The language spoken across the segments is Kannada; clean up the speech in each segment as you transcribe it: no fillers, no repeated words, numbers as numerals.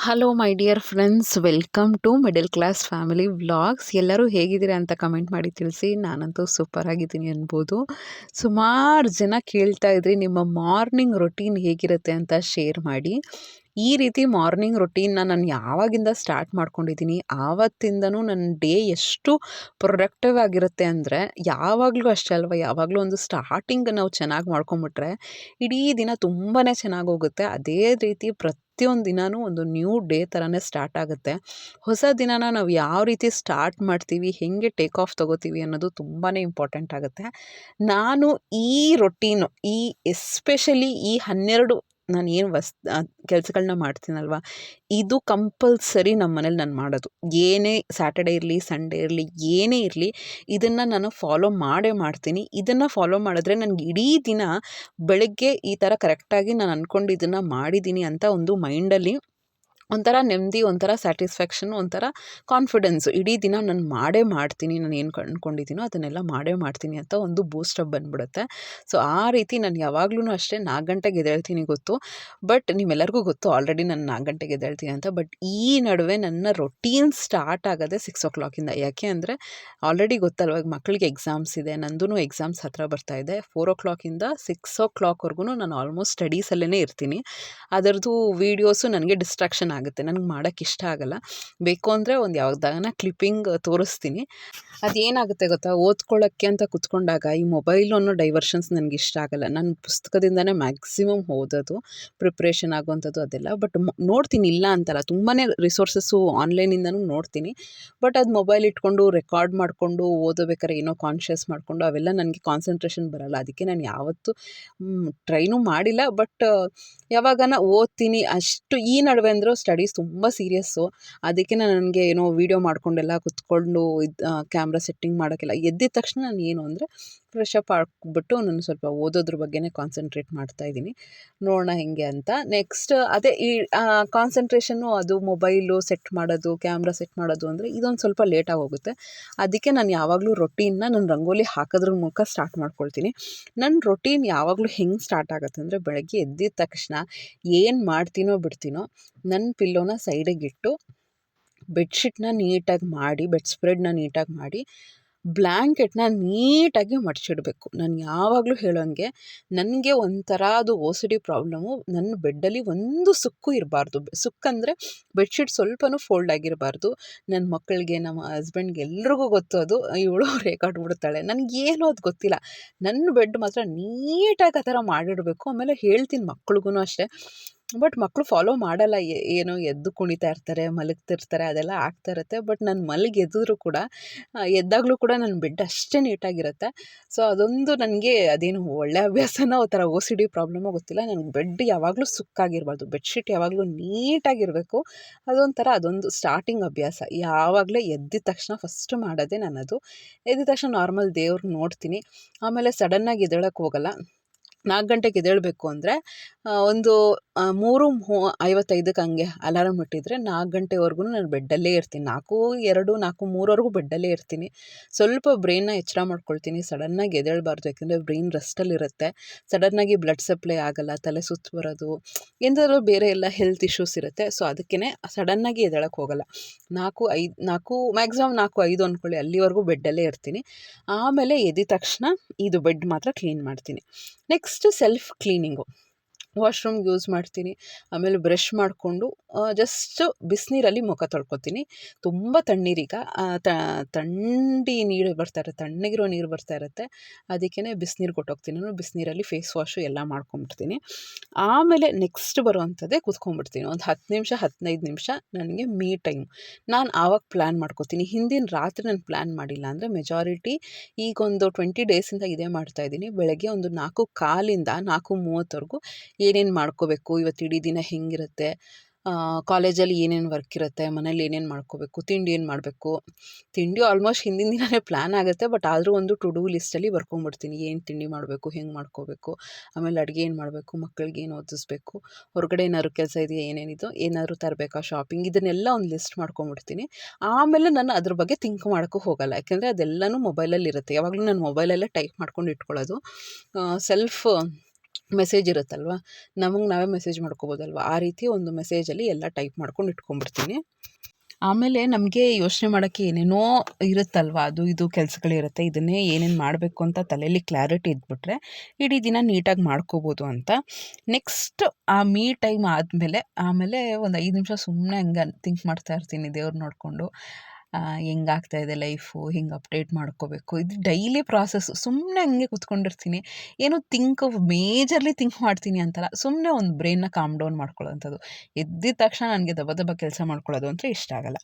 Hello my dear friends, welcome to middle class family vlogs. ಎಲ್ಲರೂ ಹೇಗಿದ್ದೀರಾ ಅಂತ ಕಮೆಂಟ್ ಮಾಡಿ ತಿಳಿಸಿ. ನಾನಂತೂ ಸೂಪರ್ ಆಗಿದ್ದೀನಿ ಅನ್ಬೋದು. ಸುಮಾರು ಜನ ಕೇಳ್ತಾ ಇದ್ರಿ ನಿಮ್ಮ ಮಾರ್ನಿಂಗ್ ರೊಟೀನ್ ಹೇಗಿರುತ್ತೆ ಅಂತ ಶೇರ್ ಮಾಡಿ. ಈ ರೀತಿ ಮಾರ್ನಿಂಗ್ ರೊಟೀನ್ನ ನಾನು ಯಾವಾಗಿಂದ ಸ್ಟಾರ್ಟ್ ಮಾಡ್ಕೊಂಡಿದ್ದೀನಿ ಆವತ್ತಿಂದನೂ ನನ್ನ ಡೇ ಎಷ್ಟು ಪ್ರೊಡಕ್ಟಿವ್ ಆಗಿರುತ್ತೆ ಅಂದರೆ, ಯಾವಾಗಲೂ ಅಷ್ಟೇ ಅಲ್ವಾ, ಯಾವಾಗಲೂ ಒಂದು ಸ್ಟಾರ್ಟಿಂಗ್ ನಾವು ಚೆನ್ನಾಗಿ ಮಾಡ್ಕೊಂಬಿಟ್ರೆ ಇಡೀ ದಿನ ತುಂಬಾ ಚೆನ್ನಾಗಿ ಹೋಗುತ್ತೆ. ಅದೇ ರೀತಿ ಪ್ರತಿಯೊಂದು ದಿನವೂ ಒಂದು ನ್ಯೂ ಡೇ ಥರನೇ ಸ್ಟಾರ್ಟ್ ಆಗುತ್ತೆ. ಹೊಸ ದಿನನ ನಾವು ಯಾವ ರೀತಿ ಸ್ಟಾರ್ಟ್ ಮಾಡ್ತೀವಿ, ಹೇಗೆ ಟೇಕ್ ಆಫ್ ತೊಗೋತೀವಿ ಅನ್ನೋದು ತುಂಬಾ ಇಂಪಾರ್ಟೆಂಟ್ ಆಗುತ್ತೆ. ನಾನು ಈ ರೊಟೀನು ಎಸ್ಪೆಷಲಿ ಈ 12 ನಾನು ಏನು ಕೆಲಸಗಳನ್ನ ಮಾಡ್ತೀನಲ್ವ, ಇದು ಕಂಪಲ್ಸರಿ ನಮ್ಮ ಮನೇಲಿ ನಾನು ಮಾಡೋದು. ಏನೇ ಸ್ಯಾಟರ್ಡೇ ಇರಲಿ, ಸಂಡೇ ಇರಲಿ, ಏನೇ ಇರಲಿ, ಇದನ್ನು ನಾನು ಫಾಲೋ ಮಾಡೇ ಮಾಡ್ತೀನಿ. ಇದನ್ನು ಫಾಲೋ ಮಾಡಿದ್ರೆ ನನಗೆ ಇಡೀ ದಿನ ಬೆಳಗ್ಗೆ ಈ ಥರ ಕರೆಕ್ಟಾಗಿ ನಾನು ಅಂದ್ಕೊಂಡು ಇದನ್ನು ಮಾಡಿದ್ದೀನಿ ಅಂತ ಒಂದು ಮೈಂಡಲ್ಲಿ ಒಂಥರ ನೆಮ್ಮದಿ, ಒಂಥರ ಸ್ಯಾಟಿಸ್ಫ್ಯಾಕ್ಷನ್, ಒಂಥರ ಕಾನ್ಫಿಡೆನ್ಸು. ಇಡೀ ದಿನ ನಾನು ಮಾಡೇ ಮಾಡ್ತೀನಿ, ನಾನು ಏನು ಅಂದ್ಕೊಂಡಿದ್ದೀನೋ ಅದನ್ನೆಲ್ಲ ಮಾಡೇ ಮಾಡ್ತೀನಿ ಅಂತ ಒಂದು ಬೂಸ್ಟಪ್ ಬಂದುಬಿಡುತ್ತೆ. ಸೊ ಆ ರೀತಿ ನಾನು ಯಾವಾಗ್ಲೂ ಅಷ್ಟೇ 4 ಗಂಟೆಗೆ ಎದ್ದೇಳ್ತೀನಿ ಗೊತ್ತು. ಬಟ್ ನಿಮ್ಮೆಲ್ಲರಿಗೂ ಗೊತ್ತು ಆಲ್ರೆಡಿ ನಾನು 4 ಗಂಟೆಗೆ ಎದ್ದೇಳ್ತೀನಿ ಅಂತ. ಬಟ್ ಈ ನಡುವೆ ನನ್ನ ರೊಟೀನ್ ಸ್ಟಾರ್ಟ್ ಆಗೋದೇ 6 o'clock ಯಾಕೆ ಅಂದರೆ ಆಲ್ರೆಡಿ ಗೊತ್ತಲ್ವ, ಮಕ್ಕಳಿಗೆ ಎಕ್ಸಾಮ್ಸ್ ಇದೆ, ನಂದೂ ಎಕ್ಸಾಮ್ಸ್ ಹತ್ರ ಬರ್ತಾ ಇದೆ. 4 o'clock 6 o'clock ನಾನು ಆಲ್ಮೋಸ್ಟ್ ಸ್ಟಡೀಸಲ್ಲೇ ಇರ್ತೀನಿ. ಅದರದ್ದು ವೀಡಿಯೋಸು ನನಗೆ ಡಿಸ್ಟ್ರಾಕ್ಷನ್ ಆಗುತ್ತೆ, ನನಗೆ ಮಾಡೋಕ್ಕೆ ಇಷ್ಟ ಆಗಲ್ಲ. ಬೇಕು ಅಂದರೆ ಒಂದು ಯಾವ್ದಾನ ಕ್ಲಿಪ್ಪಿಂಗ್ ತೋರಿಸ್ತೀನಿ. ಅದೇನಾಗುತ್ತೆ ಗೊತ್ತಾ, ಓದ್ಕೊಳ್ಳೋಕ್ಕೆ ಅಂತ ಕುತ್ಕೊಂಡಾಗ ಈ ಮೊಬೈಲು ಅನ್ನೋ ಡೈವರ್ಷನ್ಸ್ ನನಗೆ ಇಷ್ಟ ಆಗಲ್ಲ. ನಾನು ಪುಸ್ತಕದಿಂದನೇ ಮ್ಯಾಕ್ಸಿಮಮ್ ಓದೋದು, ಪ್ರಿಪ್ರೇಷನ್ ಆಗುವಂಥದ್ದು ಅದೆಲ್ಲ. ಬಟ್ ನೋಡ್ತೀನಿ, ಇಲ್ಲ ಅಂತಲ್ಲ, ತುಂಬಾ ರಿಸೋರ್ಸಸ್ಸು ಆನ್ಲೈನಿಂದನೂ ನೋಡ್ತೀನಿ. ಬಟ್ ಅದು ಮೊಬೈಲ್ ಇಟ್ಕೊಂಡು ರೆಕಾರ್ಡ್ ಮಾಡಿಕೊಂಡು ಓದಬೇಕಾದ್ರೆ ಏನೋ ಕಾನ್ಷಿಯಸ್ ಮಾಡಿಕೊಂಡು ಅವೆಲ್ಲ ನನಗೆ ಕಾನ್ಸಂಟ್ರೇಷನ್ ಬರಲ್ಲ. ಅದಕ್ಕೆ ನಾನು ಯಾವತ್ತೂ ಟ್ರೈನೂ ಮಾಡಿಲ್ಲ. ಬಟ್ ಯಾವಾಗನ ಓದ್ತೀನಿ ಅಷ್ಟು. ಈ ನಡುವೆ ಅಂದರೂ ಸ್ಟಡೀಸ್ ತುಂಬ ಸೀರಿಯಸ್ಸು. ಅದಕ್ಕೆ ನನಗೆ ಏನೋ ವೀಡಿಯೋ ಮಾಡ್ಕೊಂಡೆಲ್ಲ ಕುತ್ಕೊಂಡು ಕ್ಯಾಮ್ರಾ ಸೆಟ್ಟಿಂಗ್ ಮಾಡೋಕ್ಕೆಲ್ಲ ಎದ್ದಿದ ತಕ್ಷಣ ನಾನು ಏನು ಅಂದರೆ ಫ್ರೆಶ್ ಅಪ್ ಆಗಿಬಿಟ್ಟು ನಾನು ಸ್ವಲ್ಪ ಓದೋದ್ರ ಬಗ್ಗೆನೇ ಕಾನ್ಸಂಟ್ರೇಟ್ ಮಾಡ್ತಾಯಿದ್ದೀನಿ. ನೋಡೋಣ ಹೆಂಗೆ ಅಂತ. ನೆಕ್ಸ್ಟ್ ಅದೇ ಈ ಕಾನ್ಸಂಟ್ರೇಷನ್ನು, ಅದು ಮೊಬೈಲು ಸೆಟ್ ಮಾಡೋದು, ಕ್ಯಾಮ್ರಾ ಸೆಟ್ ಮಾಡೋದು ಅಂದರೆ ಇದೊಂದು ಸ್ವಲ್ಪ ಲೇಟಾಗಿ ಹೋಗುತ್ತೆ. ಅದಕ್ಕೆ ನಾನು ಯಾವಾಗಲೂ ರೊಟೀನ್ನ ನಾನು ರಂಗೋಲಿ ಹಾಕೋದ್ರ ಮೂಲಕ ಸ್ಟಾರ್ಟ್ ಮಾಡ್ಕೊಳ್ತೀನಿ. ನನ್ನ ರೊಟೀನ್ ಯಾವಾಗಲೂ ಹೆಂಗೆ ಸ್ಟಾರ್ಟ್ ಆಗುತ್ತೆ ಅಂದರೆ, ಬೆಳಗ್ಗೆ ಎದ್ದಿದ ತಕ್ಷಣ ಏನು ಮಾಡ್ತೀನೋ ಬಿಡ್ತೀನೋ, ನನ್ನ ಪಿಲ್ಲೋನ ಸೈಡಿಗಿಟ್ಟು ಬೆಡ್ಶೀಟ್ನ ನೀಟಾಗಿ ಮಾಡಿ, ಬೆಡ್ ಸ್ಪ್ರೆಡ್ನ ನೀಟಾಗಿ ಮಾಡಿ, ಬ್ಲ್ಯಾಂಕೆಟ್ನ ನೀಟಾಗಿ ಮಡಚಿಡಬೇಕು. ನಾನು ಯಾವಾಗಲೂ ಹೇಳೋಂಗೆ, ನನಗೆ ಒಂಥರ ಅದು ಓ ಸಿ ಡಿ ಪ್ರಾಬ್ಲಮ್ಮು. ನನ್ನ ಬೆಡ್ಡಲ್ಲಿ ಒಂದು ಸುಕ್ಕು ಇರಬಾರ್ದು. ಸುಕ್ಕಂದರೆ ಬೆಡ್ಶೀಟ್ ಸ್ವಲ್ಪನೂ ಫೋಲ್ಡ್ ಆಗಿರಬಾರ್ದು. ನನ್ನ ಮಕ್ಕಳಿಗೆ, ನಮ್ಮ ಹಸ್ಬೆಂಡ್ಗೆ ಎಲ್ರಿಗೂ ಗೊತ್ತು ಅದು. ಇವಳು ರೇಗಾಡ್ಬಿಡ್ತಾಳೆ, ನನಗೇನೋ ಅದು ಗೊತ್ತಿಲ್ಲ. ನನ್ನ ಬೆಡ್ ಮಾತ್ರ ನೀಟಾಗಿ ಆ ಥರ ಮಾಡಿಡಬೇಕು. ಆಮೇಲೆ ಹೇಳ್ತೀನಿ ಮಕ್ಳಿಗೂ ಅಷ್ಟೇ. ಬಟ್ ಮಕ್ಕಳು ಫಾಲೋ ಮಾಡಲ್ಲ. ಏನೋ ಎದ್ದು ಕುಣಿತಾ ಇರ್ತಾರೆ, ಮಲಗ್ತಿರ್ತಾರೆ, ಅದೆಲ್ಲ ಆಗ್ತಾ ಇರುತ್ತೆ. ಬಟ್ ನಾನು ಎದ್ದಿದ್ರು ಕೂಡ, ಎದ್ದಾಗಲೂ ಕೂಡ ನನ್ನ ಬೆಡ್ ಅಷ್ಟೇ ನೀಟಾಗಿರುತ್ತೆ. ಸೊ ಅದೊಂದು ನನಗೆ ಅದೇನು ಒಳ್ಳೆ ಅಭ್ಯಾಸನೋ ಆ ಥರ ಓ ಸಿ ಡಿ ಪ್ರಾಬ್ಲಮೋ ಗೊತ್ತಿಲ್ಲ. ನನಗೆ ಬೆಡ್ ಯಾವಾಗಲೂ ಸುಕ್ಕಾಗಿರಬಾರ್ದು, ಬೆಡ್ಶೀಟ್ ಯಾವಾಗಲೂ ನೀಟಾಗಿರಬೇಕು. ಅದೊಂದು ಸ್ಟಾರ್ಟಿಂಗ್ ಅಭ್ಯಾಸ. ಯಾವಾಗಲೇ ಎದ್ದಿದ ತಕ್ಷಣ ಫಸ್ಟ್ ಮಾಡೋದೇ ನನ್ನದು. ಎದ್ದಿದ ತಕ್ಷಣ ನಾರ್ಮಲ್ ದೇವ್ರನ್ನ ನೋಡ್ತೀನಿ. ಆಮೇಲೆ ಸಡನ್ನಾಗಿ ಎದ್ದೇಳಕ್ಕೆ ಹೋಗಲ್ಲ. 4 ಗಂಟೆಗೆ ಎದ್ದೇಳಬೇಕು ಅಂದರೆ ಒಂದು 3:55 ಹಂಗೆ ಅಲಾರಾಮ್ ಇಟ್ಟಿದ್ರೆ 4 ಗಂಟೆವರೆಗೂ ನಾನು ಬೆಡ್ಡಲ್ಲೇ ಇರ್ತೀನಿ. 4:02, 4:03ವರೆಗೂ ಬೆಡ್ಡಲ್ಲೇ ಇರ್ತೀನಿ. ಸ್ವಲ್ಪ ಬ್ರೈನ್ನ ಎಚ್ಚರ ಮಾಡ್ಕೊಳ್ತೀನಿ. ಸಡನ್ನಾಗಿ ಎದ್ದೇಳಬಾರ್ದು, ಯಾಕೆಂದರೆ ಬ್ರೈನ್ ರೆಸ್ಟಲ್ಲಿರುತ್ತೆ. ಸಡನ್ನಾಗಿ ಬ್ಲಡ್ ಸಪ್ಲೈ ಆಗಲ್ಲ, ತಲೆ ಸುತ್ತು ಬರೋದು, ಎಂಥಾದ್ರೂ ಬೇರೆ ಎಲ್ಲ ಹೆಲ್ತ್ ಇಶ್ಯೂಸ್ ಇರುತ್ತೆ. ಸೊ ಅದಕ್ಕೇ ಸಡನ್ನಾಗಿ ಎದ್ದೇಳಕ್ಕೆ ಹೋಗಲ್ಲ. 4 ಮ್ಯಾಕ್ಸಿಮಮ್ 4:05 ಅಂದ್ಕೊಳ್ಳಿ, ಅಲ್ಲಿವರೆಗೂ ಬೆಡ್ಡಲ್ಲೇ ಇರ್ತೀನಿ. ಆಮೇಲೆ ಎದ್ದಿದ ತಕ್ಷಣ ಇದು ಬೆಡ್ ಮಾತ್ರ ಕ್ಲೀನ್ ಮಾಡ್ತೀನಿ. ನೆಕ್ಸ್ಟ್ ಸೆಲ್ಫ್ ಕ್ಲೀನಿಂಗು, ವಾಶ್ರೂಮ್ಗೆ ಯೂಸ್ ಮಾಡ್ತೀನಿ. ಆಮೇಲೆ ಬ್ರಷ್ ಮಾಡಿಕೊಂಡು ಜಸ್ಟ್ ಬಿಸಿನೀರಲ್ಲಿ ಮುಖ ತೊಳ್ಕೊತೀನಿ. ತುಂಬ ತಣ್ಣೀರೀಗ ಥಂಡಿ ನೀರು ತಣ್ಣಗಿರೋ ನೀರು ಬರ್ತಾ ಇರುತ್ತೆ. ಅದಕ್ಕೇ ಬಿಸಿನೀರು ಕೊಟ್ಟೋಗ್ತೀನಿ. ನಾನು ಬಿಸಿನೀರಲ್ಲಿ ಫೇಸ್ ವಾಶು ಎಲ್ಲ ಮಾಡ್ಕೊಂಬಿಡ್ತೀನಿ. ಆಮೇಲೆ ನೆಕ್ಸ್ಟ್ ಬರುವಂಥದ್ದೇ ಕೂತ್ಕೊಂಡ್ಬಿಡ್ತೀನಿ. ಒಂದು 10 ನಿಮಿಷ 15 ನಿಮಿಷ ನನಗೆ ಮೀ ಟೈಮ್. ನಾನು ಆವಾಗ ಪ್ಲ್ಯಾನ್ ಮಾಡ್ಕೋತೀನಿ. ಹಿಂದಿನ ರಾತ್ರಿ ನಾನು ಪ್ಲ್ಯಾನ್ ಮಾಡಿಲ್ಲ ಅಂದರೆ ಮೆಜಾರಿಟಿ ಈಗೊಂದು 20 ಡೇಸಿಂದ ಇದೇ ಮಾಡ್ತಾಯಿದ್ದೀನಿ. ಬೆಳಗ್ಗೆ ಒಂದು 4:15 4:30ವರೆಗೂ ಏನೇನು ಮಾಡ್ಕೋಬೇಕು, ಇವತ್ತು ಇಡೀ ದಿನ ಹೆಂಗಿರುತ್ತೆ, ಕಾಲೇಜಲ್ಲಿ ಏನೇನು ವರ್ಕ್ ಇರುತ್ತೆ, ಮನೇಲಿ ಏನೇನು ಮಾಡ್ಕೋಬೇಕು, ತಿಂಡಿ ಏನು ಮಾಡಬೇಕು. ತಿಂಡಿ ಆಲ್ಮೋಸ್ಟ್ ಹಿಂದಿನ ದಿನವೇ ಪ್ಲ್ಯಾನ್ ಆಗುತ್ತೆ. ಬಟ್ ಆದರೂ ಒಂದು ಟು ಡೂ ಲಿಸ್ಟಲ್ಲಿ ಬರ್ಕೊಂಬಿಡ್ತೀನಿ. ಏನು ತಿಂಡಿ ಮಾಡಬೇಕು, ಹೆಂಗೆ ಮಾಡ್ಕೋಬೇಕು, ಆಮೇಲೆ ಅಡುಗೆ ಏನು ಮಾಡಬೇಕು, ಮಕ್ಕಳಿಗೆ ಏನು ಓದಿಸ್ಬೇಕು, ಹೊರಗಡೆ ಏನಾದ್ರು ಕೆಲಸ ಇದೆಯಾ, ಏನಾದರೂ ತರಬೇಕಾ, ಶಾಪಿಂಗ್, ಇದನ್ನೆಲ್ಲ ಒಂದು ಲಿಸ್ಟ್ ಮಾಡ್ಕೊಂಬಿಡ್ತೀನಿ. ಆಮೇಲೆ ನಾನು ಅದ್ರ ಬಗ್ಗೆ ಥಿಂಕ್ ಮಾಡೋಕ್ಕೂ ಹೋಗಲ್ಲ. ಯಾಕೆಂದರೆ ಅದೆಲ್ಲನೂ ಮೊಬೈಲಲ್ಲಿರುತ್ತೆ. ಯಾವಾಗಲೂ ನಾನು ಮೊಬೈಲಲ್ಲೇ ಟೈಪ್ ಮಾಡ್ಕೊಂಡು ಇಟ್ಕೊಳ್ಳೋದು. ಮೆಸೇಜ್ ಇರುತ್ತಲ್ವ, ನಮಗೆ ನಾವೇ ಮೆಸೇಜ್ ಮಾಡ್ಕೋಬೋದಲ್ವ, ಆ ರೀತಿ ಒಂದು ಮೆಸೇಜಲ್ಲಿ ಎಲ್ಲ ಟೈಪ್ ಮಾಡ್ಕೊಂಡು ಇಟ್ಕೊಂಡ್ಬಿಡ್ತೀನಿ. ಆಮೇಲೆ ನಮಗೆ ಯೋಚನೆ ಮಾಡೋಕ್ಕೆ ಏನೇನೋ ಇರುತ್ತಲ್ವ, ಅದು ಇದು ಕೆಲಸಗಳಿರುತ್ತೆ, ಇದನ್ನೇ ಏನೇನು ಮಾಡಬೇಕು ಅಂತ ತಲೆಯಲ್ಲಿ ಕ್ಲಾರಿಟಿ ಇದ್ಬಿಟ್ರೆ ಇಡೀ ದಿನ ನೀಟಾಗಿ ಮಾಡ್ಕೋಬೋದು ಅಂತ. ನೆಕ್ಸ್ಟ್ ಆ ಟೈಮ್ ಆಮೇಲೆ ಒಂದು 5 ನಿಮಿಷ ಸುಮ್ಮನೆ ಹಂಗೆ ಥಿಂಕ್ ಮಾಡ್ತಾ ಇರ್ತೀನಿ, ದೇವ್ರು ನೋಡಿಕೊಂಡು ಹೆಂಗಾಗ್ತಾಯಿದೆ ಲೈಫು, ಹಿಂಗೆ ಅಪ್ಡೇಟ್ ಮಾಡ್ಕೋಬೇಕು. ಇದು ಡೈಲಿ ಪ್ರಾಸೆಸ್ಸು. ಸುಮ್ಮನೆ ಹಂಗೆ ಕೂತ್ಕೊಂಡಿರ್ತೀನಿ, ಏನು ಮೇಜರ್ಲಿ ಥಿಂಕ್ ಮಾಡ್ತೀನಿ ಅಂತಲ್ಲ, ಸುಮ್ಮನೆ ಒಂದು ಬ್ರೈನ್ನ ಕಾಮ್ ಡೌನ್ ಮಾಡ್ಕೊಳ್ಳೋವಂಥದ್ದು. ಎದ್ದಿದ ತಕ್ಷಣ ನನಗೆ ದಬ ದಬ ಕೆಲಸ ಮಾಡ್ಕೊಳ್ಳೋದು ಅಂದರೆ ಇಷ್ಟ ಆಗಲ್ಲ.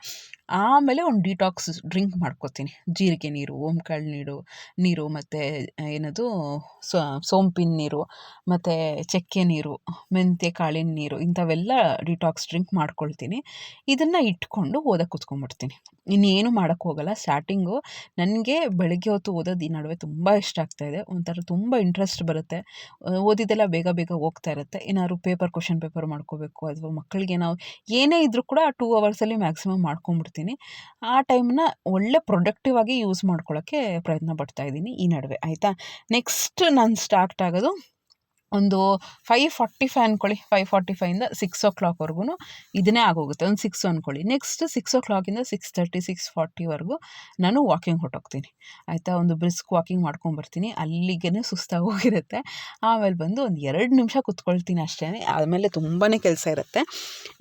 ಆಮೇಲೆ ಒಂದು ಡಿಟಾಕ್ಸ್ ಡ್ರಿಂಕ್ ಮಾಡ್ಕೋತೀನಿ. ಜೀರಿಗೆ ನೀರು, ಓಂಕಾಳು ನೀರು ಮತ್ತು ಏನದು ಸೋಂಪಿನ ನೀರು ಮತ್ತು ಚಕ್ಕೆ ನೀರು, ಮೆಂತ್ಯ ಕಾಳಿನ ನೀರು, ಇಂಥವೆಲ್ಲ ಡಿಟಾಕ್ಸ್ ಡ್ರಿಂಕ್ ಮಾಡ್ಕೊಳ್ತೀನಿ. ಇದನ್ನು ಇಟ್ಕೊಂಡು ಓದಕ್ಕೆ ಕೂತ್ಕೊಂಡ್ಬಿಡ್ತೀನಿ. ಇನ್ನೇನು ಮಾಡೋಕ್ಕೆ ಹೋಗಲ್ಲ. ಸ್ಟಾರ್ಟಿಂಗು ನನಗೆ ಬೆಳಗ್ಗೆ ಹೊತ್ತು ಓದೋದು ಈ ನಡುವೆ ತುಂಬ ಇಷ್ಟ ಆಗ್ತಾಯಿದೆ. ಒಂಥರ ತುಂಬ ಇಂಟ್ರೆಸ್ಟ್ ಬರುತ್ತೆ. ಓದಿದ್ದೆಲ್ಲ ಬೇಗ ಬೇಗ ಹೋಗ್ತಾ ಇರುತ್ತೆ. ಏನಾದ್ರು ಕ್ವೆಶ್ಚನ್ ಪೇಪರ್ ಮಾಡ್ಕೋಬೇಕು ಅಥವಾ ಮಕ್ಕಳಿಗೆ ನಾವು ಏನೇ ಇದ್ದರೂ ಕೂಡ 2 ಅವರ್ಸಲ್ಲಿ ಮ್ಯಾಕ್ಸಿಮಮ್ ಮಾಡ್ಕೊಂಬಿಡ್ತೀನಿ. ಆ ಟೈಮ್ನ ಒಳ್ಳೆ ಪ್ರೊಡಕ್ಟಿವ್ ಆಗಿ ಯೂಸ್ ಮಾಡ್ಕೊಳ್ಳೋಕ್ಕೆ ಪ್ರಯತ್ನ ಪಡ್ತಾ ಇದ್ದೀನಿ ಈ ನಡುವೆ, ಆಯಿತಾ. ನೆಕ್ಸ್ಟ್ ನಾನು ಸ್ಟಾರ್ಟ್ ಆಗೋದು ಒಂದು 5:45 ಅಂದ್ಕೊಳ್ಳಿ. 5:45ಇಂದ 6:00ವರೆಗೂ ಇದನ್ನೇ ಆಗೋಗುತ್ತೆ. ಒಂದು 6 ಅಂದ್ಕೊಳ್ಳಿ. ನೆಕ್ಸ್ಟ್ 6:00ಇಂದ 6:30, 6:40ವರೆಗೂ ನಾನು ವಾಕಿಂಗ್ ಹೊರಟೋಗ್ತೀನಿ, ಆಯಿತಾ. ಒಂದು ಬ್ರಿಸ್ಕ್ ವಾಕಿಂಗ್ ಮಾಡ್ಕೊಂಬರ್ತೀನಿ. ಅಲ್ಲಿಗೆ ಸುಸ್ತಾಗಿ ಹೋಗಿರುತ್ತೆ. ಆಮೇಲೆ ಬಂದು ಒಂದು 2 ನಿಮಿಷ ಕೂತ್ಕೊಳ್ತೀನಿ ಅಷ್ಟೇ. ಆಮೇಲೆ ತುಂಬಾ ಕೆಲಸ ಇರುತ್ತೆ.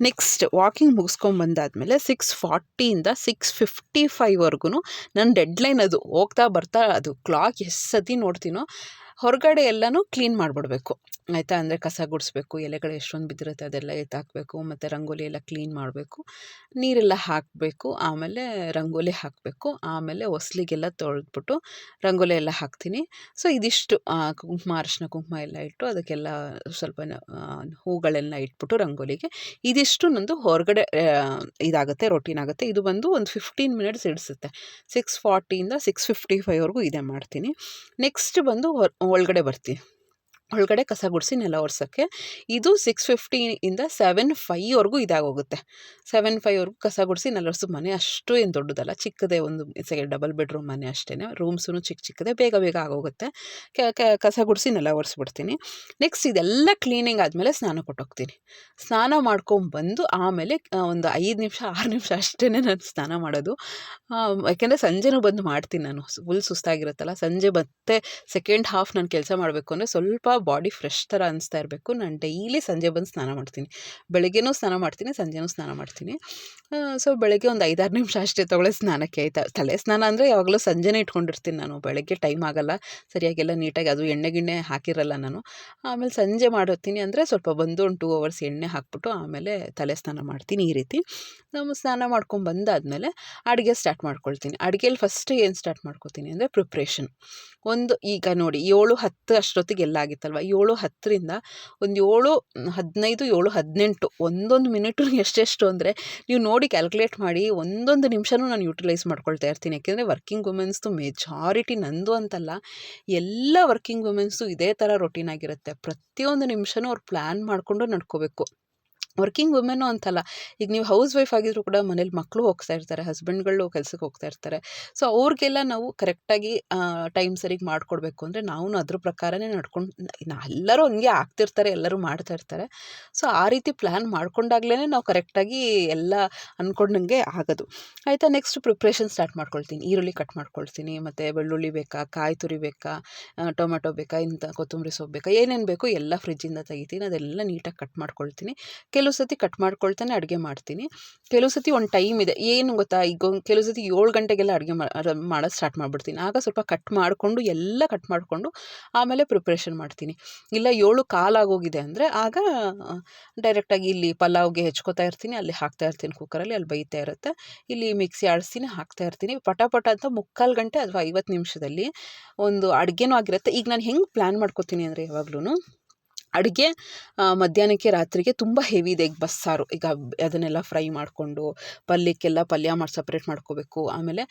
ನೆಕ್ಸ್ಟ್ ವಾಕಿಂಗ್ ಮುಗಿಸ್ಕೊಂಬಂದಾದ್ಮೇಲೆ 6:40ಇಂದ 6:55ವರೆಗೂ ನನ್ನ ಡೆಡ್ಲೈನ್ ಅದು. ಹೋಗ್ತಾ ಬರ್ತಾ ಅದು ಕ್ಲಾಕ್ ಎಷ್ಟು ಸತಿ ನೋಡ್ತೀನೋ, ಹೊರಗಡೆ ಎಲ್ಲನೂ ಕ್ಲೀನ್ ಮಾಡಿಬಿಡ್ಬೇಕು, ಆಯಿತಾ. ಅಂದರೆ ಕಸ ಗುಡಿಸ್ಬೇಕು, ಎಲೆಗಳು ಎಷ್ಟೊಂದು ಬಿದ್ದಿರುತ್ತೆ ಅದೆಲ್ಲ ಎತ್ತಾಕಬೇಕು, ಮತ್ತು ರಂಗೋಲಿ ಎಲ್ಲ ಕ್ಲೀನ್ ಮಾಡಬೇಕು, ನೀರೆಲ್ಲ ಹಾಕಬೇಕು, ಆಮೇಲೆ ರಂಗೋಲಿ ಹಾಕಬೇಕು, ಆಮೇಲೆ ಹೊಸ್ಲಿಗೆಲ್ಲ ತೊಳೆದ್ಬಿಟ್ಟು ರಂಗೋಲಿ ಎಲ್ಲ ಹಾಕ್ತೀನಿ. ಸೊ ಇದಿಷ್ಟು ಕುಂಕುಮ, ಅರಿಶಿನ ಕುಂಕುಮ ಎಲ್ಲ ಇಟ್ಟು ಅದಕ್ಕೆಲ್ಲ ಸ್ವಲ್ಪ ಹೂಗಳೆಲ್ಲ ಇಟ್ಬಿಟ್ಟು ರಂಗೋಲಿಗೆ ಇದಿಷ್ಟು ನಂದು ಹೊರಗಡೆ ಇದಾಗುತ್ತೆ, ರೊಟೀನ್ ಆಗುತ್ತೆ. ಇದು ಬಂದು ಒಂದು 15 ಮಿನಿಟ್ಸ್ ಹಿಡಿಸುತ್ತೆ. 6:40ಇಂದ 6:55ವರೆಗೂ ಇದೇ ಮಾಡ್ತೀನಿ. ನೆಕ್ಸ್ಟ್ ಬಂದು ಒಳಗಡೆ ಬರ್ತೀನಿ. ಒಳಗಡೆ ಕಸ ಗುಡಿಸಿ ನೆಲ ಒರೆಸೋಕ್ಕೆ ಇದು 6:50ಇಂದ 7:05ವರೆಗೂ ಇದಾಗೋಗುತ್ತೆ. 7:05ವರೆಗೂ ಕಸ ಗುಡಿಸಿ ನೆಲ ಒರೆಸೋ. ಮನೆ ಅಷ್ಟು ಏನು ದೊಡ್ಡದಲ್ಲ, ಚಿಕ್ಕದೇ, ಒಂದು ಡಬಲ್ ಬೆಡ್ರೂಮ್ ಮನೆ ಅಷ್ಟೇ. ರೂಮ್ಸೂ ಚಿಕ್ಕದೇ, ಬೇಗ ಬೇಗ ಆಗೋಗುತ್ತೆ. ಕಸ ಗುಡಿಸಿ ನೆಲ ಒರೆಸ್ಬಿಡ್ತೀನಿ. ನೆಕ್ಸ್ಟ್ ಇದೆಲ್ಲ ಕ್ಲೀನಿಂಗ್ ಆದಮೇಲೆ ಸ್ನಾನ ಕೊಟ್ಟೋಗ್ತೀನಿ. ಸ್ನಾನ ಮಾಡ್ಕೊಂಬಂದು ಆಮೇಲೆ ಒಂದು 5 ನಿಮಿಷ 6 ನಿಮಿಷ ಅಷ್ಟೇ ನಾನು ಸ್ನಾನ ಮಾಡೋದು. ಯಾಕೆಂದರೆ ಸಂಜೆನೂ ಬಂದು ಮಾಡ್ತೀನಿ ನಾನು. ಫುಲ್ ಸುಸ್ತಾಗಿರುತ್ತಲ್ಲ, ಸಂಜೆ ಮತ್ತೆ ಸೆಕೆಂಡ್ ಹಾಫ್ ನಾನು ಕೆಲಸ ಮಾಡಬೇಕು ಅಂದರೆ ಸ್ವಲ್ಪ ಬಾಡಿ ಫ್ರೆಶ್ ಥರ ಅನಿಸ್ತಾ ಇರಬೇಕು. ನಾನು ಡೈಲಿ ಸಂಜೆ ಬಂದು ಸ್ನಾನ ಮಾಡ್ತೀನಿ. ಬೆಳಗ್ಗೆನೂ ಸ್ನಾನ ಮಾಡ್ತೀನಿ, ಸಂಜೆನೂ ಸ್ನಾನ ಮಾಡ್ತೀನಿ. ಸೊ ಬೆಳಗ್ಗೆ ಒಂದು 5-6 ನಿಮಿಷ ಅಷ್ಟೇ ತೊಗೊಳ್ಳೆ ಸ್ನಾನಕ್ಕೆ, ಆಯಿತಾ. ತಲೆ ಸ್ನಾನ ಅಂದರೆ ಯಾವಾಗಲೂ ಸಂಜೆನೇ ಇಟ್ಕೊಂಡಿರ್ತೀನಿ ನಾನು. ಬೆಳಗ್ಗೆ ಟೈಮ್ ಆಗೋಲ್ಲ ಸರಿಯಾಗೆಲ್ಲ ನೀಟಾಗಿ, ಅದು ಎಣ್ಣೆ ಗಿಣ್ಣೆ ಹಾಕಿರಲ್ಲ ನಾನು. ಆಮೇಲೆ ಸಂಜೆ ಮಾಡಿರ್ತೀನಿ ಅಂದರೆ ಸ್ವಲ್ಪ ಬಂದು ಒಂದು 2 ಅವರ್ಸ್ ಎಣ್ಣೆ ಹಾಕ್ಬಿಟ್ಟು ಆಮೇಲೆ ತಲೆ ಸ್ನಾನ ಮಾಡ್ತೀನಿ. ಈ ರೀತಿ ನಾವು ಸ್ನಾನ ಮಾಡ್ಕೊಂಡು ಬಂದಾದಮೇಲೆ ಅಡುಗೆ ಸ್ಟಾರ್ಟ್ ಮಾಡ್ಕೊಳ್ತೀನಿ. ಅಡುಗೆಯಲ್ಲಿ ಫಸ್ಟ್ ಏನು ಸ್ಟಾರ್ಟ್ ಮಾಡ್ಕೊತೀನಿ ಅಂದರೆ ಪ್ರಿಪ್ರೇಷನ್. ಈಗ ನೋಡಿ 7:10 ಅಷ್ಟೊತ್ತಿಗೆ ಎಲ್ಲ ಆಗಿತ್ತಲ್ವ. 7:10ರಿಂದ ಒಂದು 7:15, 7:18 ಒಂದೊಂದು ಮಿನಿಟು ಎಷ್ಟೆಷ್ಟು ಅಂದರೆ ನೀವು ನೋಡಿ ಕ್ಯಾಲ್ಕುಲೇಟ್ ಮಾಡಿ. ಒಂದೊಂದು ನಿಮಿಷನೂ ನಾನು ಯೂಟಿಲೈಸ್ ಮಾಡ್ಕೊಳ್ತಾ ಇರ್ತೀನಿ. ಯಾಕೆಂದರೆ ವರ್ಕಿಂಗ್ ವುಮೆನ್ಸ್ದು ಮೆಜಾರಿಟಿ, ನಂದು ಅಂತಲ್ಲ, ಎಲ್ಲ ವರ್ಕಿಂಗ್ ವುಮೆನ್ಸ್ದು ಇದೇ ಥರ ರೊಟೀನ್ ಆಗಿರುತ್ತೆ. ಪ್ರತಿಯೊಂದು ನಿಮಿಷನೂ ಅವ್ರು ಪ್ಲ್ಯಾನ್ ಮಾಡಿಕೊಂಡು ನಡ್ಕೋಬೇಕು. ವರ್ಕಿಂಗ್ ವುಮೆನ್ನು ಅಂತಲ್ಲ, ಈಗ ನೀವು ಹೌಸ್ ವೈಫ್ ಆಗಿದ್ರು ಕೂಡ ಮನೇಲಿ ಮಕ್ಕಳು ಹೋಗ್ತಾ ಇರ್ತಾರೆ, ಹಸ್ಬೆಂಡ್ಗಳು ಕೆಲಸಕ್ಕೆ ಹೋಗ್ತಾ ಇರ್ತಾರೆ. ಸೊ ಅವ್ರಿಗೆಲ್ಲ ನಾವು ಕರೆಕ್ಟಾಗಿ ಟೈಮ್ ಸರಿಗೆ ಮಾಡಿಕೊಡ್ಬೇಕು ಅಂದರೆ ನಾವು ಅದ್ರ ಪ್ರಕಾರನೇ ನಡ್ಕೊಂಡು, ಎಲ್ಲರೂ ಹಂಗೆ ಆಗ್ತಿರ್ತಾರೆ, ಎಲ್ಲರೂ ಮಾಡ್ತಾ ಇರ್ತಾರೆ. ಸೊ ಆ ರೀತಿ ಪ್ಲ್ಯಾನ್ ಮಾಡ್ಕೊಂಡಾಗ್ಲೇ ನಾವು ಕರೆಕ್ಟಾಗಿ ಎಲ್ಲ ಅಂದ್ಕೊಂಡಂಗೆ ಆಗೋದು, ಆಯಿತಾ. ನೆಕ್ಸ್ಟ್ ಪ್ರಿಪ್ರೇಷನ್ ಸ್ಟಾರ್ಟ್ ಮಾಡ್ಕೊಳ್ತೀನಿ. ಈರುಳ್ಳಿ ಕಟ್ ಮಾಡ್ಕೊಳ್ತೀನಿ, ಮತ್ತು ಬೆಳ್ಳುಳ್ಳಿ ಬೇಕಾ, ಕಾಯಿ ತುರಿ ಬೇಕಾ, ಟೊಮೆಟೊ ಬೇಕಾ, ಇಂಥ ಕೊತ್ತಂಬರಿ ಸೊಪ್ಪು ಬೇಕಾ, ಏನೇನು ಬೇಕು ಎಲ್ಲ ಫ್ರಿಜ್ಜಿಂದ ತೆಗಿತೀನಿ. ಅದೆಲ್ಲ ನೀಟಾಗಿ ಕಟ್ ಮಾಡ್ಕೊಳ್ತೀನಿ. ಕೆಲವು ಸತಿ ಕಟ್ ಮಾಡ್ಕೊಳ್ತಾನೆ ಅಡುಗೆ ಮಾಡ್ತೀನಿ. ಕೆಲವು ಸತಿ ಒಂದು ಟೈಮ್ ಇದೆ, ಏನು ಗೊತ್ತಾ, ಈಗ ಕೆಲವು ಸತಿ 7 ಗಂಟೆಗೆಲ್ಲ ಅಡುಗೆ ಮಾಡೋದು ಸ್ಟಾರ್ಟ್ ಮಾಡಿಬಿಡ್ತೀನಿ. ಆಗ ಸ್ವಲ್ಪ ಕಟ್ ಮಾಡಿಕೊಂಡು ಎಲ್ಲ ಕಟ್ ಮಾಡಿಕೊಂಡು ಆಮೇಲೆ ಪ್ರಿಪ್ರೇಷನ್ ಮಾಡ್ತೀನಿ. ಇಲ್ಲ 7:15 ಆಗೋಗಿದೆ ಅಂದರೆ ಆಗ ಡೈರೆಕ್ಟಾಗಿ ಇಲ್ಲಿ ಪಲಾವ್ಗೆ ಹೆಚ್ಕೋತಾ ಇರ್ತೀನಿ, ಅಲ್ಲಿ ಹಾಕ್ತಾ ಇರ್ತೀನಿ ಕುಕ್ಕರಲ್ಲಿ, ಅಲ್ಲಿ ಬೇಯ್ತಾ ಇರುತ್ತೆ. ಇಲ್ಲಿ ಮಿಕ್ಸಿ ಆಡಿಸ್ತೀನಿ, ಹಾಕ್ತಾ ಇರ್ತೀನಿ. ಪಟ ಅಂತ 3/4 ಗಂಟೆ ಅಥವಾ 50 ನಿಮಿಷದಲ್ಲಿ ಒಂದು ಅಡುಗೆನೂ ಆಗಿರುತ್ತೆ. ಈಗ ನಾನು ಹೆಂಗೆ ಪ್ಲ್ಯಾನ್ ಮಾಡ್ಕೋತೀನಿ ಅಂದರೆ ಯಾವಾಗ್ಲೂ ಅಡುಗೆ ಮಧ್ಯಾಹ್ನಕ್ಕೆ ರಾತ್ರಿಗೆ ತುಂಬ ಹೆವಿ ಇದೆ. ಈಗ ಬಸ್ಸಾರು, ಈಗ ಅದನ್ನೆಲ್ಲ ಫ್ರೈ ಮಾಡಿಕೊಂಡು ಪಲ್ಯಕ್ಕೆಲ್ಲ ಪಲ್ಯ ಮಾಡಿ ಸಪ್ರೇಟ್ ಮಾಡ್ಕೋಬೇಕು, ಆಮೇಲೆ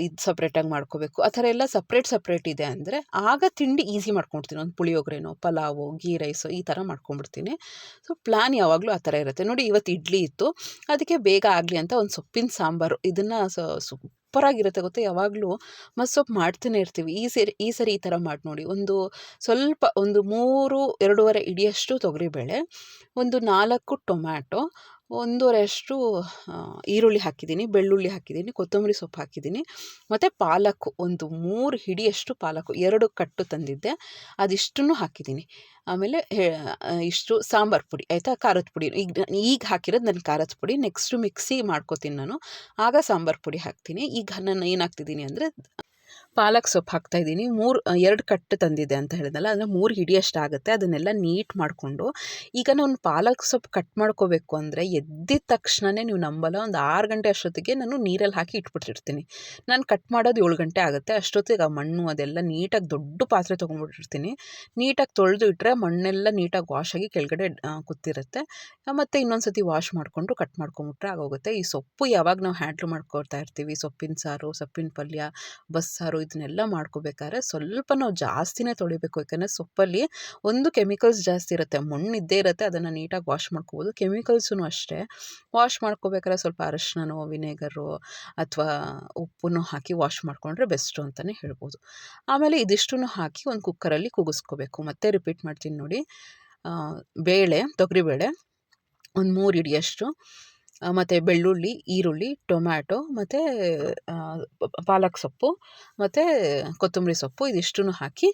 ಇದು ಸಪ್ರೇಟಾಗಿ ಮಾಡ್ಕೋಬೇಕು. ಆ ಥರ ಎಲ್ಲ ಸಪ್ರೇಟ್ ಇದೆ ಅಂದರೆ ಆಗ ತಿಂಡಿ ಈಸಿ ಮಾಡ್ಕೊಳ್ತೀನಿ. ಒಂದು ಪುಳಿಯೋಗರೆನೋ, ಪಲಾವು, ಗೀ ರೈಸು ಈ ಥರ ಮಾಡ್ಕೊಂಡ್ಬಿಡ್ತೀನಿ. ಸೊ ಪ್ಲ್ಯಾನ್ ಯಾವಾಗಲೂ ಆ ಥರ ಇರುತ್ತೆ. ನೋಡಿ ಇವತ್ತು ಇಡ್ಲಿ ಇತ್ತು, ಅದಕ್ಕೆ ಬೇಗ ಆಗಲಿ ಅಂತ ಒಂದು ಸೊಪ್ಪಿನ ಸಾಂಬಾರು, ಇದನ್ನು ಸೂಪರಾಗಿರುತ್ತೆ ಗೊತ್ತಾ. ಯಾವಾಗಲೂ ಮಸ್ಸೊಪ್ಪು ಮಾಡ್ತಾನೆ ಇರ್ತೀವಿ. ಈ ಸರಿ ಈ ಥರ ಮಾಡಿ ನೋಡಿ. ಸ್ವಲ್ಪ ಒಂದು 2.5 ಹಿಡಿಯಷ್ಟು ತೊಗರಿಬೇಳೆ, ಒಂದು 4 ಟೊಮ್ಯಾಟೊ, ಒಂದೂವರೆಯಷ್ಟು ಈರುಳ್ಳಿ ಹಾಕಿದ್ದೀನಿ, ಬೆಳ್ಳುಳ್ಳಿ ಹಾಕಿದ್ದೀನಿ, ಕೊತ್ತಂಬರಿ ಸೊಪ್ಪು ಹಾಕಿದ್ದೀನಿ, ಮತ್ತು ಪಾಲಕ್ಕು ಒಂದು 3 ಹಿಡಿಯಷ್ಟು ಪಾಲಕ್ಕು 2 ಕಟ್ಟು ತಂದಿದ್ದೆ, ಅದಿಷ್ಟನ್ನು ಹಾಕಿದ್ದೀನಿ. ಆಮೇಲೆ ಇಷ್ಟು ಸಾಂಬಾರು ಪುಡಿ ಆಯಿತಾ, ಖಾರದ ಪುಡಿ. ಈಗ ಹಾಕಿರೋದು ನನ್ನ ಖಾರದ ಪುಡಿ. ನೆಕ್ಸ್ಟು ಮಿಕ್ಸಿ ಮಾಡ್ಕೋತೀನಿ ನಾನು, ಆಗ ಸಾಂಬಾರು ಪುಡಿ ಹಾಕ್ತೀನಿ. ಈಗ ನಾನು ಏನು ಹಾಕ್ತಿದ್ದೀನಿ ಅಂದರೆ ಪಾಲಕ್ ಸೊಪ್ಪು ಹಾಕ್ತಾಯಿದ್ದೀನಿ. 2 ಕಟ್ಟು ತಂದಿದ್ದೆ ಅಂತ ಹೇಳಿದ್ನಲ್ಲ, ಅಂದರೆ 3 ಹಿಡಿಯಷ್ಟು ಆಗುತ್ತೆ. ಅದನ್ನೆಲ್ಲ ನೀಟ್ ಮಾಡಿಕೊಂಡು, ಈಗ ನಾನು ಪಾಲಕ್ ಸೊಪ್ಪು ಕಟ್ ಮಾಡ್ಕೋಬೇಕು ಅಂದರೆ ಎದ್ದಿದ ತಕ್ಷಣವೇ ನೀವು ನಂಬಲ್ಲ, ಒಂದು 6 ಗಂಟೆ ಅಷ್ಟೊತ್ತಿಗೆ ನಾನು ನೀರಲ್ಲಿ ಹಾಕಿ ಇಟ್ಬಿಟ್ಟಿರ್ತೀನಿ. ನಾನು ಕಟ್ ಮಾಡೋದು 7 ಗಂಟೆ ಆಗುತ್ತೆ. ಅಷ್ಟೊತ್ತಿಗೆ ಆ ಮಣ್ಣು ಅದೆಲ್ಲ ನೀಟಾಗಿ ದೊಡ್ಡ ಪಾತ್ರೆ ತೊಗೊಂಡ್ಬಿಟ್ಟಿರ್ತೀನಿ. ನೀಟಾಗಿ ತೊಳೆದು ಇಟ್ಟರೆ ಮಣ್ಣೆಲ್ಲ ನೀಟಾಗಿ ವಾಶ್ ಆಗಿ ಕೆಳಗಡೆ ಕೂತಿರುತ್ತೆ. ಮತ್ತು ಇನ್ನೊಂದು ಸತಿ ವಾಶ್ ಮಾಡಿಕೊಂಡು ಕಟ್ ಮಾಡ್ಕೊಂಬಿಟ್ರೆ ಆಗೋಗುತ್ತೆ. ಈ ಸೊಪ್ಪು ಯಾವಾಗ ನಾವು ಹ್ಯಾಂಡ್ಲ್ ಮಾಡ್ಕೊಳ್ತಾ ಇರ್ತೀವಿ, ಸೊಪ್ಪಿನ ಸಾರು, ಸೊಪ್ಪಿನ ಪಲ್ಯ, ಬಸ್ಸಾರು ಇದನ್ನೆಲ್ಲ ಮಾಡ್ಕೋಬೇಕಾದ್ರೆ ಸ್ವಲ್ಪ ನಾವು ಜಾಸ್ತಿನೇ ತೊಳಿಬೇಕು. ಯಾಕಂದರೆ ಸೊಪ್ಪಲ್ಲಿ ಒಂದು ಕೆಮಿಕಲ್ಸ್ ಜಾಸ್ತಿ ಇರುತ್ತೆ, ಮಣ್ಣು ಇದ್ದೇ ಇರುತ್ತೆ, ಅದನ್ನು ನೀಟಾಗಿ ವಾಶ್ ಮಾಡ್ಕೋಬೋದು. ಕೆಮಿಕಲ್ಸೂ ಅಷ್ಟೇ ವಾಶ್ ಮಾಡ್ಕೋಬೇಕಾದ್ರೆ ಸ್ವಲ್ಪ ಅರಶಿನನೋ ವಿನೆಗರು ಅಥವಾ ಉಪ್ಪನ್ನು ಹಾಕಿ ವಾಶ್ ಮಾಡಿಕೊಂಡ್ರೆ ಬೆಸ್ಟು ಅಂತಲೇ ಹೇಳ್ಬೋದು. ಆಮೇಲೆ ಇದಿಷ್ಟನ್ನು ಹಾಕಿ ಒಂದು ಕುಕ್ಕರಲ್ಲಿ ಕೂಗಿಸ್ಕೋಬೇಕು. ಮತ್ತೆ ರಿಪೀಟ್ ಮಾಡ್ತೀನಿ ನೋಡಿ. ತೊಗರಿಬೇಳೆ ಒಂದು 3 ಹಿಡಿಯಷ್ಟು, ಮತ್ತು ಬೆಳ್ಳುಳ್ಳಿ, ಈರುಳ್ಳಿ, ಟೊಮ್ಯಾಟೊ, ಮತ್ತು ಪಾಲಕ್ ಸೊಪ್ಪು, ಮತ್ತು ಕೊತ್ತಂಬರಿ ಸೊಪ್ಪು ಇದಿಷ್ಟನ್ನು ಹಾಕಿ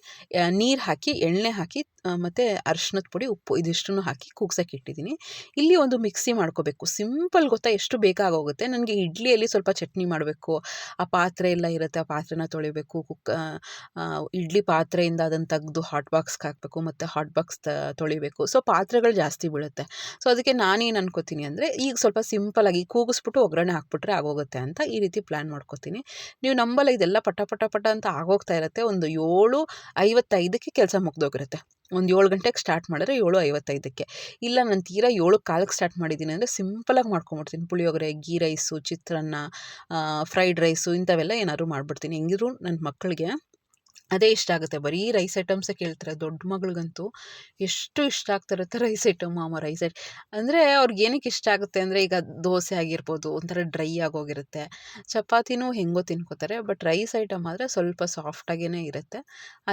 ನೀರು ಹಾಕಿ, ಎಣ್ಣೆ ಹಾಕಿ, ಮತ್ತು ಅರಿಶಿನದ ಪುಡಿ, ಉಪ್ಪು ಇದಿಷ್ಟನ್ನು ಹಾಕಿ ಕೂಗ್ಸೋಕೆ ಇಟ್ಟಿದ್ದೀನಿ. ಇಲ್ಲಿ ಒಂದು ಮಿಕ್ಸಿ ಮಾಡ್ಕೋಬೇಕು. ಸಿಂಪಲ್ ಗೊತ್ತಾ, ಎಷ್ಟು ಬೇಕಾಗೋಗುತ್ತೆ. ನನಗೆ ಇಡ್ಲಿಯಲ್ಲಿ ಸ್ವಲ್ಪ ಚಟ್ನಿ ಮಾಡಬೇಕು, ಆ ಪಾತ್ರೆ ಎಲ್ಲ ಇರುತ್ತೆ, ಆ ಪಾತ್ರೆನ ತೊಳಿಬೇಕು. ಇಡ್ಲಿ ಪಾತ್ರೆಯಿಂದ ಅದನ್ನು ತೆಗೆದು ಹಾಟ್ ಬಾಕ್ಸ್ಗೆ ಹಾಕಬೇಕು, ಮತ್ತು ಹಾಟ್ ಬಾಕ್ಸ್ ತೊಳಿಬೇಕು. ಸೊ ಪಾತ್ರೆಗಳು ಜಾಸ್ತಿ ಬೀಳುತ್ತೆ. ಸೊ ಅದಕ್ಕೆ ನಾನೇನು ಅನ್ಕೋತೀನಿ ಅಂದರೆ, ಈಗ ಸ್ವಲ್ಪ ಸಿಂಪಲಾಗಿ ಕೂಗಿಸ್ಬಿಟ್ಟು ಒಗ್ಗರಣೆ ಹಾಕ್ಬಿಟ್ರೆ ಆಗೋಗುತ್ತೆ ಅಂತ ಈ ರೀತಿ ಪ್ಲ್ಯಾನ್ ಮಾಡ್ಕೋತೀನಿ. ನೀವು ನಂಬಲ್ಲ, ಇದೆಲ್ಲ ಪಟ ಪಟ ಪಟ ಅಂತ ಆಗೋಗ್ತಾ ಇರುತ್ತೆ. ಒಂದು 7:55ಕ್ಕೆ ಕೆಲಸ ಮುಗ್ದೋಗಿರುತ್ತೆ. ಒಂದು 7 ಗಂಟೆಗೆ ಸ್ಟಾರ್ಟ್ ಮಾಡಿದ್ರೆ 7:55ಕ್ಕೆ. ಇಲ್ಲ ನಾನು ತೀರಾ 7:15ಕ್ಕೆ ಸ್ಟಾರ್ಟ್ ಮಾಡಿದ್ದೀನಿ ಅಂದರೆ ಸಿಂಪಲಾಗಿ ಮಾಡ್ಕೊಂಬಿಡ್ತೀನಿ. ಪುಳಿಯೋಗರೆ, ಗೀ ರೈಸು, ಚಿತ್ರಾನ್ನ, ಫ್ರೈಡ್ ರೈಸು ಇಂಥವೆಲ್ಲ ಏನಾದ್ರು ಮಾಡಿಬಿಡ್ತೀನಿ. ಹೆಂಗಿದ್ರು ನನ್ನ ಮಕ್ಕಳಿಗೆ ಅದೇ ಇಷ್ಟ ಆಗುತ್ತೆ. ಬರೀ ರೈಸ್ ಐಟಮ್ಸೇ ಕೇಳ್ತಾರೆ. ದೊಡ್ಡ ಮಗಳಿಗಂತೂ ಎಷ್ಟು ಇಷ್ಟ ಆಗ್ತಿರುತ್ತೆ ರೈಸ್ ಐಟಮ್. ರೈಸ್ ಅಂದರೆ ಅವ್ರಿಗೆ ಏನಕ್ಕೆ ಇಷ್ಟ ಆಗುತ್ತೆ ಅಂದರೆ, ಈಗ ದೋಸೆ ಆಗಿರ್ಬೋದು ಒಂಥರ ಡ್ರೈ ಆಗೋಗಿರುತ್ತೆ, ಚಪಾತಿನೂ ಹೆಂಗೋ ತಿನ್ಕೋತಾರೆ. ಬಟ್ ರೈಸ್ ಐಟಮ್ ಆದರೆ ಸ್ವಲ್ಪ ಸಾಫ್ಟಾಗೇ ಇರುತ್ತೆ,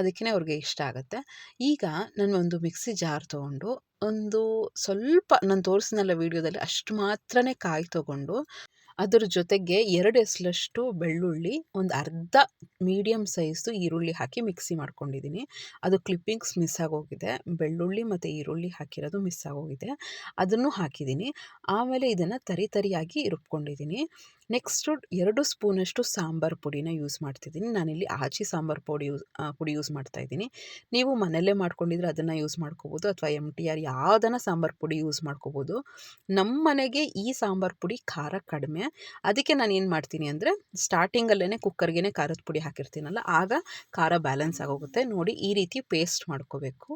ಅದಕ್ಕೇ ಅವ್ರಿಗೆ ಇಷ್ಟ ಆಗುತ್ತೆ. ಈಗ ನಾನು ಒಂದು ಮಿಕ್ಸಿ ಜಾರ್ ತೊಗೊಂಡು, ಒಂದು ಸ್ವಲ್ಪ ನಾನು ತೋರಿಸಿದ್ನಲ್ಲ ವೀಡಿಯೋದಲ್ಲಿ ಅಷ್ಟು ಮಾತ್ರನೇ ಕಾಯಿ ತೊಗೊಂಡು, ಅದರ ಜೊತೆಗೆ 2 ಎಸಳಷ್ಟು ಬೆಳ್ಳುಳ್ಳಿ, ಒಂದು ಅರ್ಧ ಮೀಡಿಯಮ್ ಸೈಜ್ದು ಈರುಳ್ಳಿ ಹಾಕಿ ಮಿಕ್ಸಿ ಮಾಡ್ಕೊಂಡಿದ್ದೀನಿ. ಅದು ಕ್ಲಿಪ್ಪಿಂಗ್ಸ್ ಮಿಸ್ ಆಗೋಗಿದೆ, ಬೆಳ್ಳುಳ್ಳಿ ಮತ್ತು ಈರುಳ್ಳಿ ಹಾಕಿರೋದು ಮಿಸ್ ಆಗೋಗಿದೆ, ಅದನ್ನು ಹಾಕಿದ್ದೀನಿ. ಆಮೇಲೆ ಇದನ್ನು ತರಿಯಾಗಿ ರುಬ್ಕೊಂಡಿದ್ದೀನಿ. ನೆಕ್ಸ್ಟು 2 ಸ್ಪೂನಷ್ಟು ಸಾಂಬಾರು ಪುಡಿನ ಯೂಸ್ ಮಾಡ್ತಿದ್ದೀನಿ. ನಾನಿಲ್ಲಿ ಆಚಿ ಸಾಂಬಾರು ಪುಡಿ ಯೂಸ್ ಮಾಡ್ತಾಯಿದ್ದೀನಿ. ನೀವು ಮನೆಯಲ್ಲೇ ಮಾಡ್ಕೊಂಡಿದ್ರೆ ಅದನ್ನು ಯೂಸ್ ಮಾಡ್ಕೋಬೋದು, ಅಥವಾ MTR ಯಾವುದನ್ನ ಸಾಂಬಾರು ಪುಡಿ ಯೂಸ್ ಮಾಡ್ಕೋಬೋದು. ನಮ್ಮ ಮನೆಗೆ ಈ ಸಾಂಬಾರು ಪುಡಿ ಖಾರ ಕಡಿಮೆ, ಅದಕ್ಕೆ ನಾನು ಏನು ಮಾಡ್ತೀನಿ ಅಂದರೆ, ಸ್ಟಾರ್ಟಿಂಗಲ್ಲೇ ಕುಕ್ಕರ್ಗೆ ಖಾರದ ಪುಡಿ ಹಾಕಿರ್ತೀನಲ್ಲ, ಆಗ ಖಾರ ಬ್ಯಾಲೆನ್ಸ್ ಆಗೋಗುತ್ತೆ. ನೋಡಿ ಈ ರೀತಿ ಪೇಸ್ಟ್ ಮಾಡ್ಕೋಬೇಕು.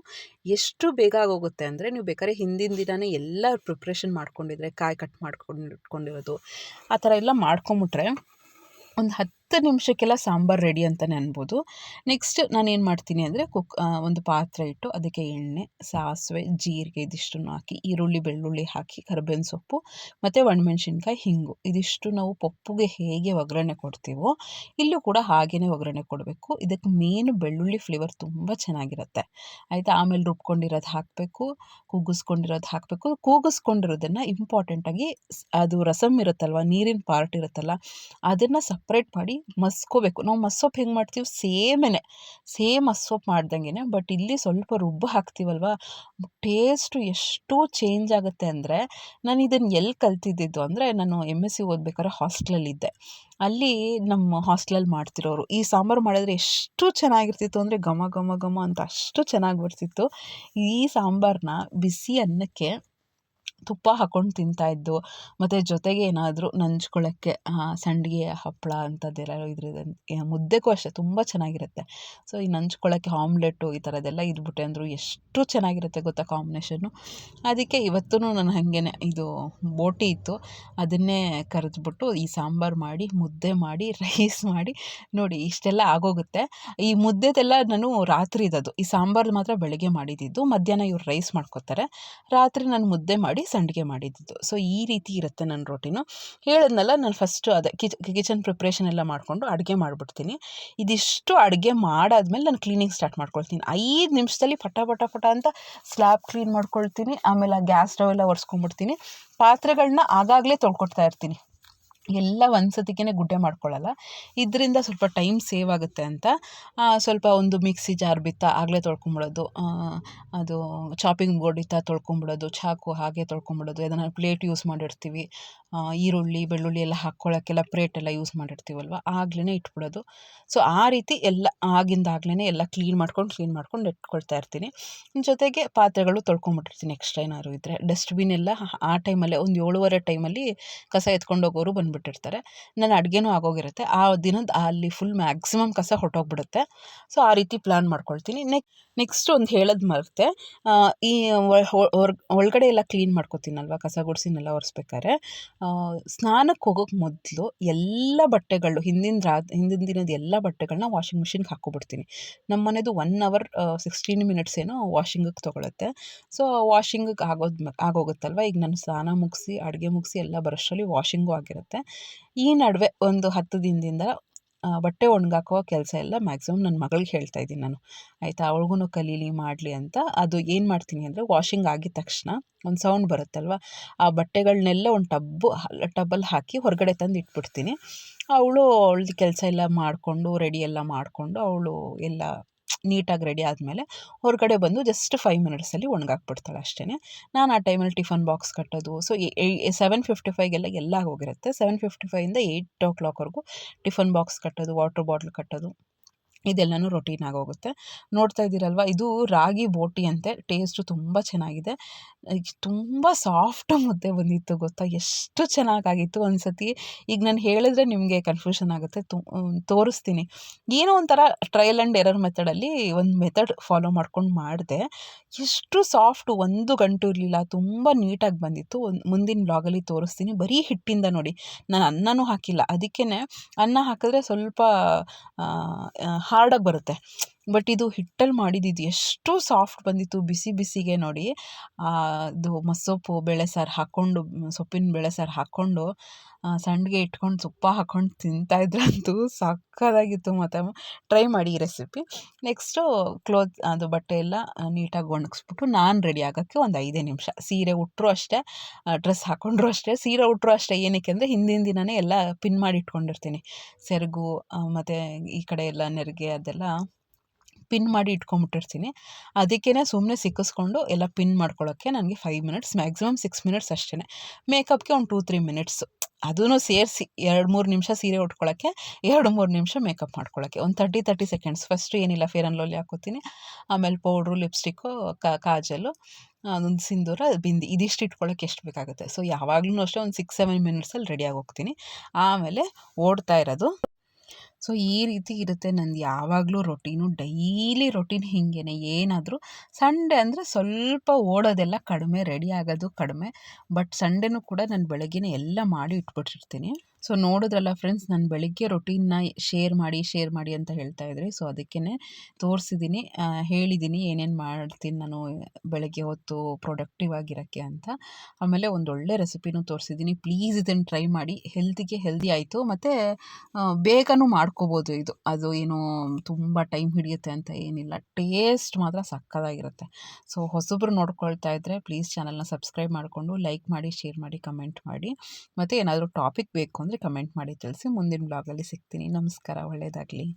ಎಷ್ಟು ಬೇಗ ಆಗೋಗುತ್ತೆ ಅಂದರೆ, ನೀವು ಬೇಕಾದ್ರೆ ಹಿಂದಿನ ದಿನವೇ ಎಲ್ಲ ಪ್ರಿಪ್ರೇಷನ್ ಮಾಡ್ಕೊಂಡಿದ್ರೆ, ಕಾಯಿ ಕಟ್ ಇಟ್ಕೊಂಡಿರೋದು ಆ ಥರ ಎಲ್ಲ ಮಾಡ್ಕೊಂಬಿಟ್ರೆ ಒಂದು 10 ನಿಮಿಷಕ್ಕೆಲ್ಲ ಸಾಂಬಾರು ರೆಡಿ ಅಂತಲೇ ಅನ್ಬೋದು. ನೆಕ್ಸ್ಟ್ ನಾನೇನು ಮಾಡ್ತೀನಿ ಅಂದರೆ, ಒಂದು ಪಾತ್ರೆ ಇಟ್ಟು ಅದಕ್ಕೆ ಎಣ್ಣೆ, ಸಾಸಿವೆ, ಜೀರಿಗೆ ಇದಿಷ್ಟನ್ನು ಹಾಕಿ, ಈರುಳ್ಳಿ, ಬೆಳ್ಳುಳ್ಳಿ ಹಾಕಿ, ಕರಿಬೇವಿನ ಸೊಪ್ಪು ಮತ್ತು ಒಣಮೆಣ್ಸಿನ್ಕಾಯಿ, ಹಿಂಗು ಇದಿಷ್ಟು ನಾವು ಪಪ್ಪುಗೆ ಹೇಗೆ ಒಗ್ಗರಣೆ ಕೊಡ್ತೀವೋ ಇಲ್ಲೂ ಕೂಡ ಹಾಗೆಯೇ ಒಗ್ಗರಣೆ ಕೊಡಬೇಕು. ಇದಕ್ಕೆ ಮೇನ್ ಬೆಳ್ಳುಳ್ಳಿ ಫ್ಲೇವರ್ ತುಂಬ ಚೆನ್ನಾಗಿರುತ್ತೆ ಆಯಿತಾ. ಆಮೇಲೆ ರುಬ್ಕೊಂಡಿರೋದು ಹಾಕಬೇಕು, ಕೂಗಿಸ್ಕೊಂಡಿರೋದನ್ನು ಇಂಪಾರ್ಟೆಂಟಾಗಿ ಅದು ರಸಮ್ ಇರುತ್ತಲ್ವ, ನೀರಿನ ಪಾರ್ಟ್ ಇರುತ್ತಲ್ಲ, ಅದನ್ನು ಸಪ್ರೇಟ್ ಮಾಡಿ ಮಸ್ಕೋಬೇಕು. ನಾವು ಮಸ್ಸೊಪ್ಪು ಹೆಂಗೆ ಮಾಡ್ತೀವಿ ಸೇಮ್ ಮಸ್ಸೊಪ್ಪು ಮಾಡ್ದಂಗೆ, ಬಟ್ ಇಲ್ಲಿ ಸ್ವಲ್ಪ ರುಬ್ಬು ಹಾಕ್ತೀವಲ್ವ, ಟೇಸ್ಟು ಎಷ್ಟು ಚೇಂಜ್ ಆಗುತ್ತೆ ಅಂದರೆ, ನಾನು ಇದನ್ನು ಎಲ್ಲಿ ಕಲ್ತಿದ್ದಿದ್ದು ಅಂದರೆ, ನಾನು MSc ಓದ್ಬೇಕಾದ್ರೆ ಹಾಸ್ಟೆಲಲ್ಲಿದ್ದೆ. ಅಲ್ಲಿ ನಮ್ಮ ಹಾಸ್ಟೆಲಲ್ಲಿ ಮಾಡ್ತಿರೋರು ಈ ಸಾಂಬಾರು ಮಾಡಿದ್ರೆ ಎಷ್ಟು ಚೆನ್ನಾಗಿರ್ತಿತ್ತು ಅಂದರೆ, ಘಮ ಘಮ ಘಮ ಅಂತ ಅಷ್ಟು ಚೆನ್ನಾಗಿ ಬರ್ತಿತ್ತು. ಈ ಸಾಂಬಾರನ್ನ ಬಿಸಿ ಅನ್ನಕ್ಕೆ ತುಪ್ಪ ಹಾಕ್ಕೊಂಡು ತಿಂತಾಯಿದ್ದು, ಮತ್ತು ಜೊತೆಗೆ ಏನಾದರೂ ನಂಚ್ಕೊಳ್ಳೋಕ್ಕೆ ಸಂಡಿಗೆ, ಹಪ್ಪಳ ಅಂಥದ್ದೆಲ್ಲ ಮುದ್ದೆಗೂ ಅಷ್ಟೇ ತುಂಬ ಚೆನ್ನಾಗಿರುತ್ತೆ. ಸೊ ಈ ನಂಚ್ಕೊಳ್ಳೋಕ್ಕೆ ಆಮ್ಲೆಟು ಈ ಥರದ್ದೆಲ್ಲ ಇದ್ಬಿಟ್ಟೆ ಅಂದರು ಎಷ್ಟು ಚೆನ್ನಾಗಿರುತ್ತೆ ಗೊತ್ತಾ ಕಾಂಬಿನೇಷನ್ನು. ಅದಕ್ಕೆ ಇವತ್ತೂ ನಾನು ಹಾಗೇನೆ, ಇದು ಬೋಟಿ ಇತ್ತು, ಅದನ್ನೇ ಕರೆದ್ಬಿಟ್ಟು ಈ ಸಾಂಬಾರು ಮಾಡಿ, ಮುದ್ದೆ ಮಾಡಿ, ರೈಸ್ ಮಾಡಿ, ನೋಡಿ ಇಷ್ಟೆಲ್ಲ ಆಗೋಗುತ್ತೆ. ಈ ಮುದ್ದೆದೆಲ್ಲ ನಾನು ರಾತ್ರಿದದು, ಈ ಸಾಂಬಾರು ಮಾತ್ರ ಬೆಳಗ್ಗೆ ಮಾಡಿದ್ದು, ಮಧ್ಯಾಹ್ನ ಇವ್ರು ರೈಸ್ ಮಾಡ್ಕೊತಾರೆ, ರಾತ್ರಿ ನಾನು ಮುದ್ದೆ ಮಾಡಿ ಸಂಡಿಗೆ ಮಾಡಿದ್ದು. ಸೊ ಈ ರೀತಿ ಇರುತ್ತೆ ನನ್ನ ರೊಟೀನು. ಹೇಳಿದ್ನಲ್ಲ ನಾನು ಫಸ್ಟು ಅದೇ ಕಿಚನ್ ಪ್ರಿಪ್ರೇಷನ್ ಎಲ್ಲ ಮಾಡಿಕೊಂಡು ಅಡುಗೆ ಮಾಡಿಬಿಡ್ತೀನಿ. ಇದಿಷ್ಟು ಅಡುಗೆ ಮಾಡಾದ್ಮೇಲೆ ನಾನು ಕ್ಲೀನಿಂಗ್ ಸ್ಟಾರ್ಟ್ ಮಾಡ್ಕೊಳ್ತೀನಿ. 5 ನಿಮಿಷದಲ್ಲಿ ಪಟ ಪಟ ಪಟ ಅಂತ ಸ್ಲ್ಯಾಬ್ ಕ್ಲೀನ್ ಮಾಡ್ಕೊಳ್ತೀನಿ. ಆಮೇಲೆ ಆ ಗ್ಯಾಸ್ ಸ್ಟವ್ ಎಲ್ಲ ಒರೆಸ್ಕೊಂಡ್ಬಿಡ್ತೀನಿ. ಪಾತ್ರೆಗಳನ್ನ ಆಗಾಗಲೇ ತೊಳ್ಕೊಳ್ತಾ ಇರ್ತೀನಿ. ಎಲ್ಲ ಒಂದು ಸತಿಗೆ ಗುಡ್ಡೆ ಮಾಡ್ಕೊಳ್ಳಲ್ಲ. ಇದರಿಂದ ಸ್ವಲ್ಪ ಟೈಮ್ ಸೇವ್ ಆಗುತ್ತೆ ಅಂತ ಸ್ವಲ್ಪ ಒಂದು ಮಿಕ್ಸಿ ಜಾರ್ ಬಿತ್ತ ಆಗಲೇ ತೊಳ್ಕೊಂಬಿಡೋದು, ಅದು ಚಾಪಿಂಗ್ ಬೋರ್ಡ್ ಇತ್ತ ತೊಳ್ಕೊಂಬಿಡೋದು, ಚಾಕು ಹಾಗೆ ತೊಳ್ಕೊಂಬಿಡೋದು, ಅದನ್ನು ಪ್ಲೇಟ್ ಯೂಸ್ ಮಾಡಿರ್ತೀವಿ, ಈರುಳ್ಳಿ ಬೆಳ್ಳುಳ್ಳಿ ಎಲ್ಲ ಹಾಕ್ಕೊಳ್ಳೋಕ್ಕೆಲ್ಲ ಪ್ಲೇಟೆಲ್ಲ ಯೂಸ್ ಮಾಡಿರ್ತೀವಲ್ವ, ಆಗಲೇ ಇಟ್ಬಿಡೋದು. ಸೊ ಆ ರೀತಿ ಎಲ್ಲ ಆಗಿಂದಾಗ್ಲೇ ಎಲ್ಲ ಕ್ಲೀನ್ ಮಾಡ್ಕೊಂಡು ಇಟ್ಕೊಳ್ತಾ ಇರ್ತೀನಿ. ಜೊತೆಗೆ ಪಾತ್ರೆಗಳು ತೊಳ್ಕೊಂಬಿಟ್ಟಿರ್ತೀನಿ ಎಕ್ಸ್ಟ್ರಾ ಏನಾದ್ರು ಇದ್ದರೆ. ಡಸ್ಟ್ಬಿನ್ ಎಲ್ಲ ಆ ಟೈಮಲ್ಲೇ ಒಂದು 7:30 ಟೈಮಲ್ಲಿ ಕಸ ಎತ್ಕೊಂಡೋಗೋರು ಬಂದುಬಿಟ್ಟಿರ್ತಾರೆ. ನನ್ನ ಅಡುಗೆನೂ ಆಗೋಗಿರುತ್ತೆ. ಆ ದಿನದ ಅಲ್ಲಿ ಫುಲ್ ಮ್ಯಾಕ್ಸಿಮಮ್ ಕಸ ಹೊರಟೋಗ್ಬಿಡುತ್ತೆ. ಸೊ ಆ ರೀತಿ ಪ್ಲ್ಯಾನ್ ಮಾಡ್ಕೊಳ್ತೀನಿ. ನೆಕ್ಸ್ಟ್ ಒಂದು ಹೇಳೋದು ಮರೆತೆ, ಈ ಒಳಗಡೆ ಎಲ್ಲ ಕ್ಲೀನ್ ಮಾಡ್ಕೊತೀನಲ್ವ, ಕಸ ಗುಡಿಸಿನೆಲ್ಲ ಒರೆಸ್ಬೇಕಾದ್ರೆ ಸ್ನಾನಕ್ಕೆ ಹೋಗೋಕ್ಕೆ ಮೊದಲು ಎಲ್ಲ ಬಟ್ಟೆಗಳು ಹಿಂದಿನ ದಿನದ ಎಲ್ಲ ಬಟ್ಟೆಗಳನ್ನ ವಾಷಿಂಗ್ ಮಿಷಿನ್ಗೆ ಹಾಕ್ಕೊಬಿಡ್ತೀನಿ. ನಮ್ಮ ಮನೆದು 1 hour 16 minutes ಏನೋ ವಾಷಿಂಗಿಗೆ ತೊಗೊಳುತ್ತೆ. ಸೊ ವಾಷಿಂಗಿಗೆ ಆಗೋಗುತ್ತಲ್ವ. ಈಗ ನಾನು ಸ್ನಾನ ಮುಗಿಸಿ ಅಡುಗೆ ಮುಗಿಸಿ ಎಲ್ಲ ಬರೋಷ್ಟರಲ್ಲಿ ವಾಷಿಂಗು ಆಗಿರುತ್ತೆ. ಈ ನಡುವೆ ಒಂದು 10 ದಿನದಿಂದ ಬಟ್ಟೆ ಒಣಗಾಕೋ ಕೆಲಸ ಎಲ್ಲ ಮ್ಯಾಕ್ಸಿಮಮ್ ನನ್ನ ಮಗಳಿಗೆ ಹೇಳ್ತಾ ಇದ್ದೀನಿ ನಾನು, ಆಯಿತಾ, ಅವಳಿಗೂ ಕಲೀಲಿ ಮಾಡಲಿ ಅಂತ. ಅದು ಏನು ಮಾಡ್ತೀನಿ ಅಂದರೆ, ವಾಷಿಂಗ್ ಆಗಿದ ತಕ್ಷಣ ಒಂದು ಸೌಂಡ್ ಬರುತ್ತಲ್ವ, ಆ ಬಟ್ಟೆಗಳನ್ನೆಲ್ಲ ಒಂದು ಟಬ್ಬಲ್ಲಿ ಹಾಕಿ ಹೊರಗಡೆ ತಂದು ಇಟ್ಬಿಡ್ತೀನಿ. ಅವಳದು ಕೆಲಸ ಎಲ್ಲ ಮಾಡಿಕೊಂಡು ರೆಡಿ ಎಲ್ಲ ಮಾಡಿಕೊಂಡು ಅವಳು ಎಲ್ಲ ನೀಟಾಗಿ ರೆಡಿ ಆದಮೇಲೆ ಹೊರಗಡೆ ಬಂದು ಜಸ್ಟ್ 5 minutesಲ್ಲಿ ಒಣಗಾಕ್ಬಿಡ್ತಾಳೆ ಅಷ್ಟೇ. ನಾನು ಆ ಟೈಮಲ್ಲಿ ಟಿಫನ್ ಬಾಕ್ಸ್ ಕಟ್ಟೋದು. ಸೊ 7:55ಗೆಲ್ಲ ಎಲ್ಲ ಆಗೋಗಿರುತ್ತೆ. 7:55ಇಂದ 8 o'clockವರೆಗೂ ಟಿಫನ್ ಬಾಕ್ಸ್ ಕಟ್ಟೋದು, ವಾಟರ್ ಬಾಟ್ಲ್ ಕಟ್ಟೋದು, ಇದೆಲ್ಲನೂ ರೊಟೀನ್ ಆಗೋಗುತ್ತೆ. ನೋಡ್ತಾ ಇದ್ದೀರಲ್ವ, ಇದು ರಾಗಿ ಬೋಟಿ ಅಂತೆ. ಟೇಸ್ಟು ತುಂಬ ಚೆನ್ನಾಗಿದೆ. ತುಂಬ ಸಾಫ್ಟ್ ಮುದ್ದೆ ಬಂದಿತ್ತು ಗೊತ್ತಾ, ಎಷ್ಟು ಚೆನ್ನಾಗಾಗಿತ್ತು. ಒಂದು ಸತಿ ಈಗ ನಾನು ಹೇಳಿದ್ರೆ ನಿಮಗೆ ಕನ್ಫ್ಯೂಷನ್ ಆಗುತ್ತೆ, ತೋರಿಸ್ತೀನಿ. ಏನೋ ಒಂಥರ ಟ್ರಯಲ್ ಆ್ಯಂಡ್ ಎರರ್ ಮೆಥಡಲ್ಲಿ ಒಂದು ಮೆಥಡ್ ಫಾಲೋ ಮಾಡ್ಕೊಂಡು ಮಾಡಿದೆ. ಎಷ್ಟು ಸಾಫ್ಟು, ಒಂದು ಗಂಟು ಇರಲಿಲ್ಲ, ತುಂಬ ನೀಟಾಗಿ ಬಂದಿತ್ತು. ಮುಂದಿನ ಬ್ಲಾಗಲ್ಲಿ ತೋರಿಸ್ತೀನಿ. ಬರೀ ಹಿಟ್ಟಿಂದ ನೋಡಿ, ನಾನು ಅನ್ನನೂ ಹಾಕಿಲ್ಲ. ಅದಕ್ಕೇ ಅನ್ನ ಹಾಕಿದ್ರೆ ಸ್ವಲ್ಪ ಹಾರ್ಡಾಗಿ ಬರುತ್ತೆ. ಬಟ್ ಇದು ಹಿಟ್ಟಲ್ಲಿ ಮಾಡಿದ್ದು ಎಷ್ಟು ಸಾಫ್ಟ್ ಬಂದಿತ್ತು. ಬಿಸಿ ಬಿಸಿಗೆ ನೋಡಿ, ಅದು ಮಸೊಪ್ಪು ಬೇಳೆ ಸಾರು ಹಾಕ್ಕೊಂಡು, ಸೊಪ್ಪಿನ ಬೇಳೆ ಸಾರು ಹಾಕ್ಕೊಂಡು ಸಂಡಿಗೆ ಇಟ್ಕೊಂಡು ತುಪ್ಪ ಹಾಕ್ಕೊಂಡು ತಿಂತಾಯಿದ್ರಂತೂ ಸಕ್ಕತ್ತಾಗಿತ್ತು. ಮತ್ತು ಟ್ರೈ ಮಾಡಿ ಈ ರೆಸಿಪಿ. ನೆಕ್ಸ್ಟು ಅದು ಬಟ್ಟೆ ಎಲ್ಲ ನೀಟಾಗಿ ಒಣಗಿಸ್ಬಿಟ್ಟು ನಾನು ರೆಡಿ ಆಗೋಕ್ಕೆ ಒಂದು 5 ನಿಮಿಷ. ಸೀರೆ ಉಟ್ಟರು ಅಷ್ಟೇ, ಡ್ರೆಸ್ ಹಾಕ್ಕೊಂಡ್ರು ಅಷ್ಟೇ. ಸೀರೆ ಉಟ್ಟರು ಅಷ್ಟೇ, ಏನಕ್ಕೆ ಅಂದರೆ ಹಿಂದಿನ ದಿನವೇ ಎಲ್ಲ ಪಿನ್ ಮಾಡಿ ಇಟ್ಕೊಂಡಿರ್ತೀನಿ. ಸೆರಗು ಮತ್ತು ಈ ಕಡೆ ಎಲ್ಲ ನೆರಿಗೆ ಅದೆಲ್ಲ ಪಿನ್ ಮಾಡಿ ಇಟ್ಕೊಂಬಿಟ್ಟಿರ್ತೀನಿ. ಅದಕ್ಕೇ ಸುಮ್ಮನೆ ಸಿಕ್ಕಿಸ್ಕೊಂಡು ಎಲ್ಲ ಪಿನ್ ಮಾಡ್ಕೊಳ್ಳೋಕ್ಕೆ ನನಗೆ 5 minutes, ಮ್ಯಾಕ್ಸಿಮಮ್ 6 minutes ಅಷ್ಟೇ. ಮೇಕಪ್ಗೆ ಒಂದು 2-3 minutes, ಅದೂ ಸೇರಿಸಿ 2-3 ನಿಮಿಷ ಸೀರೆ ಉಟ್ಕೊಳ್ಳೋಕ್ಕೆ, 2-3 ನಿಮಿಷ ಮೇಕಪ್ ಮಾಡ್ಕೊಳ್ಳೋಕ್ಕೆ, ಒಂದು 30 seconds. ಫಸ್ಟು ಏನಿಲ್ಲ, ಫೇರ್ ಆ್ಯಂಡ್ ಲವ್ಲಿ ಹಾಕ್ಕೋತೀನಿ, ಆಮೇಲೆ ಪೌಡ್ರು, ಲಿಪ್ಸ್ಟಿಕ್ಕು, ಕಾಜಲು, ಅದೊಂದು ಸಿಂಧೂರ, ಬಿಂದಿ, ಇದಿಷ್ಟು ಇಟ್ಕೊಳ್ಳೋಕ್ಕೆ ಎಷ್ಟು ಬೇಕಾಗುತ್ತೆ. ಸೊ ಯಾವಾಗಲೂ ಅಷ್ಟೇ ಒಂದು 6-7 minutesಲ್ಲಿ ರೆಡಿಯಾಗಿ ಹೋಗ್ತೀನಿ. ಆಮೇಲೆ ಓಡ್ತಾ ಇರೋದು. ಸೊ ಈ ರೀತಿ ಇರುತ್ತೆ ನಂದು ಯಾವಾಗಲೂ ರೊಟೀನು. ಡೈಲಿ ರೊಟೀನ್ ಹೀಗೇ. ಏನಾದರೂ ಸಂಡೇ ಅಂದರೆ ಸ್ವಲ್ಪ ಓಡೋದೆಲ್ಲ ಕಡಿಮೆ, ರೆಡಿ ಆಗೋದು ಕಡಿಮೆ. ಬಟ್ ಸಂಡೇನೂ ಕೂಡ ನಾನು ಬೆಳಗ್ಗೆನೇ ಎಲ್ಲ ಮಾಡಿ ಇಟ್ಬಿಟ್ಟಿರ್ತೀನಿ. ಸೊ ನೋಡಿದ್ರಲ್ಲ ಫ್ರೆಂಡ್ಸ್, ನಾನು ಬೆಳಿಗ್ಗೆ ರೊಟೀನ್ನ ಶೇರ್ ಮಾಡಿ ಅಂತ ಹೇಳ್ತಾ ಇದ್ರಿ. ಸೊ ಅದಕ್ಕೇ ತೋರಿಸಿದ್ದೀನಿ, ಹೇಳಿದ್ದೀನಿ ಏನೇನು ಮಾಡ್ತೀನಿ ನಾನು ಬೆಳಗ್ಗೆ ಹೊತ್ತು ಪ್ರೊಡಕ್ಟಿವ್ ಆಗಿರೋಕ್ಕೆ ಅಂತ. ಆಮೇಲೆ ಒಂದೊಳ್ಳೆ ರೆಸಿಪಿನೂ ತೋರಿಸಿದ್ದೀನಿ. ಪ್ಲೀಸ್ ಇದನ್ನು ಟ್ರೈ ಮಾಡಿ. ಹೆಲ್ತಿಗೆ ಹೆಲ್ದಿ ಆಯಿತು, ಮತ್ತು ಬೇಗನೂ ಮಾಡ್ಕೋಬೋದು ಇದು. ಅದು ಏನು ತುಂಬ ಟೈಮ್ ಹಿಡಿಯುತ್ತೆ ಅಂತ ಏನಿಲ್ಲ. ಟೇಸ್ಟ್ ಮಾತ್ರ ಸಕ್ಕತ್ತಾಗಿರುತ್ತೆ. ಸೊ ಹೊಸಬ್ರು ನೋಡ್ಕೊಳ್ತಾ ಇದ್ದರೆ ಪ್ಲೀಸ್ ಚಾನಲ್ನ ಸಬ್ಸ್ಕ್ರೈಬ್ ಮಾಡಿಕೊಂಡು ಲೈಕ್ ಮಾಡಿ, ಶೇರ್ ಮಾಡಿ, ಕಮೆಂಟ್ ಮಾಡಿ. ಮತ್ತು ಏನಾದರೂ ಟಾಪಿಕ್ ಬೇಕು ಅಂದರೆ ಕಮೆಂಟ್ ಮಾಡಿ ತಿಳಿಸಿ. ಮುಂದಿನ ಬ್ಲಾಗಲ್ಲಿ ಸಿಗ್ತೀನಿ. ನಮಸ್ಕಾರ, ಒಳ್ಳೆಯದಾಗಲಿ.